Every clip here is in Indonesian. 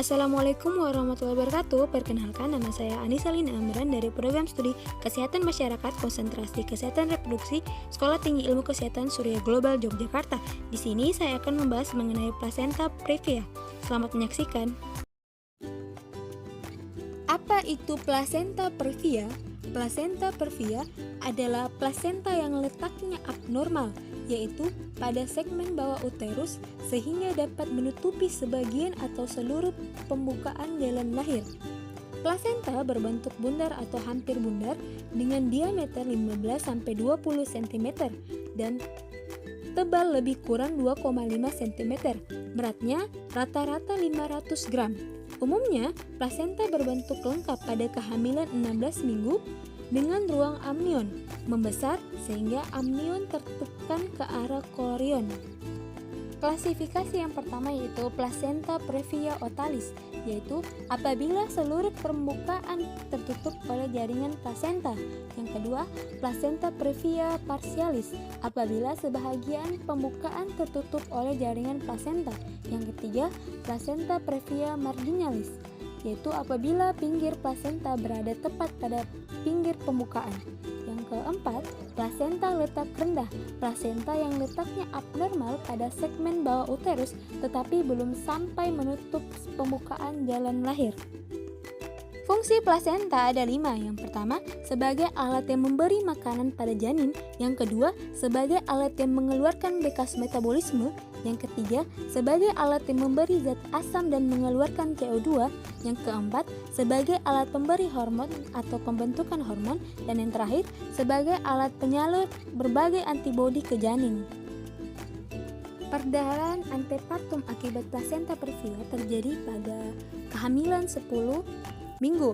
Assalamualaikum warahmatullahi wabarakatuh. Perkenalkan, nama saya Anissa Lina Amran dari Program Studi Kesehatan Masyarakat Konsentrasi Kesehatan Reproduksi Sekolah Tinggi Ilmu Kesehatan Surya Global Yogyakarta. Di sini saya akan membahas mengenai plasenta previa. Selamat menyaksikan. Apa itu plasenta previa? Plasenta previa adalah plasenta yang letaknya abnormal, yaitu pada segmen bawah uterus sehingga dapat menutupi sebagian atau seluruh pembukaan jalan lahir. Plasenta berbentuk bundar atau hampir bundar dengan diameter 15-20 cm dan tebal lebih kurang 2,5 cm. Beratnya rata-rata 500 gram. Umumnya, plasenta berbentuk lengkap pada kehamilan 16 minggu dengan ruang amnion membesar sehingga amnion tertekan ke arah korion. Klasifikasi yang pertama yaitu plasenta previa otalis, yaitu apabila seluruh permukaan tertutup oleh jaringan plasenta. Yang kedua, plasenta previa partialis, apabila sebahagian pembukaan tertutup oleh jaringan plasenta. Yang ketiga, plasenta previa marginalis, yaitu apabila pinggir plasenta berada tepat pada pinggir pembukaan. Yang keempat, plasenta letak rendah, plasenta yang letaknya abnormal pada segmen bawah uterus tetapi belum sampai menutup pembukaan jalan lahir. Fungsi plasenta ada 5. Yang pertama, sebagai alat yang memberi makanan pada janin. Yang kedua, sebagai alat yang mengeluarkan bekas metabolisme. Yang ketiga, sebagai alat yang memberi zat asam dan mengeluarkan CO2. Yang keempat, sebagai alat pemberi hormon atau pembentukan hormon. Dan yang terakhir, sebagai alat penyalur berbagai antibodi ke janin. Perdarahan antepartum akibat plasenta previa terjadi pada kehamilan 10 minggu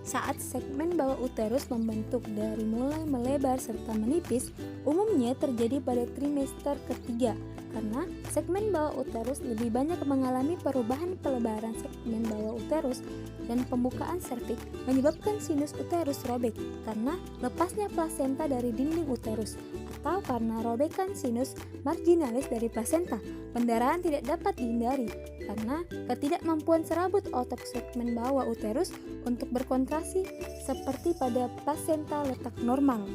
saat segmen bawah uterus membentuk dari mulai melebar serta menipis. Umumnya terjadi pada trimester ketiga karena segmen bawah uterus lebih banyak mengalami perubahan pelebaran segmen bawah uterus dan pembukaan serviks menyebabkan sinus uterus robek karena lepasnya plasenta dari dinding uterus atau karena robekan sinus marginalis dari plasenta. Pendarahan tidak dapat dihindari karena ketidakmampuan serabut otot segmen bawah uterus untuk berkontraksi seperti pada plasenta letak normal.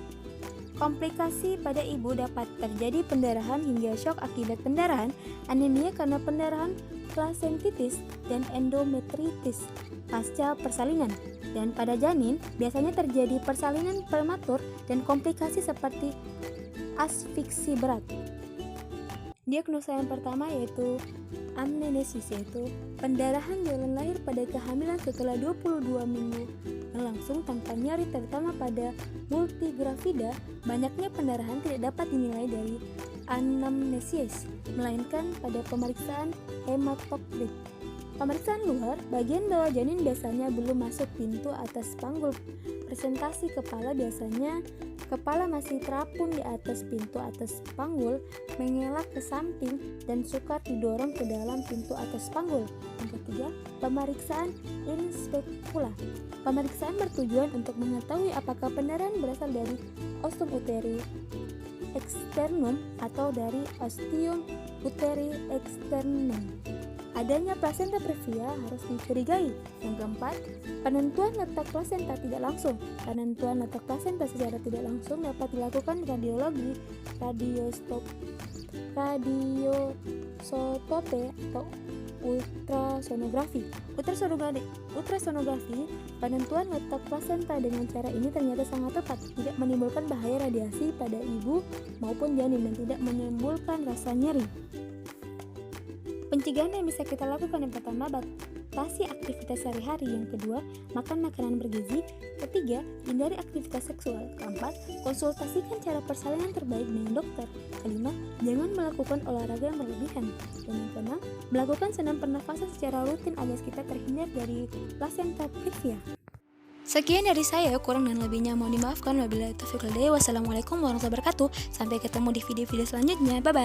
Komplikasi pada ibu dapat terjadi pendarahan hingga shock akibat pendarahan, anemia karena pendarahan, plasentitis, dan endometritis pasca persalinan. Dan pada janin biasanya terjadi persalinan prematur dan komplikasi seperti asfiksi berat. Diagnosa yang pertama yaitu amnesis, yaitu pendarahan jalan lahir pada kehamilan setelah 22 minggu berlangsung tanpa nyeri, terutama pada multigravida. Banyaknya pendarahan tidak dapat dinilai dari anamnesis, melainkan pada pemeriksaan hematokrit. Pemeriksaan luar, bagian bawah janin biasanya belum masuk pintu atas panggul presentasi kepala, biasanya kepala masih terapung di atas pintu atas panggul, mengelak ke samping, dan sukar didorong ke dalam pintu atas panggul. Yang ketiga, pemeriksaan in specula. Pemeriksaan bertujuan untuk mengetahui apakah pendarahan berasal dari osum uteri externum atau dari ostium uteri externum. Adanya plasenta previa harus dicurigai. Yang keempat, penentuan letak plasenta tidak langsung. Penentuan letak plasenta secara tidak langsung dapat dilakukan radiologi, radiosotope atau ultrasonografi. Ultrasonografi, penentuan letak plasenta dengan cara ini ternyata sangat tepat, tidak menimbulkan bahaya radiasi pada ibu maupun janin dan tidak menimbulkan rasa nyeri. Pencegahan yang bisa kita lakukan, yang pertama, batasi aktivitas sehari-hari. Yang kedua, makan makanan bergizi. Ketiga, hindari aktivitas seksual. Keempat, konsultasikan cara persalinan terbaik dengan dokter. Kelima, jangan melakukan olahraga yang berlebihan. Dan yang keenam, melakukan senam pernafasan secara rutin agar kita terhindar dari plasenta previa. Sekian dari saya, kurang dan lebihnya mohon dimaafkan. Wabillahi taufiq wal hidayah. Wassalamualaikum warahmatullahi wabarakatuh. Sampai ketemu di video-video selanjutnya. Bye bye.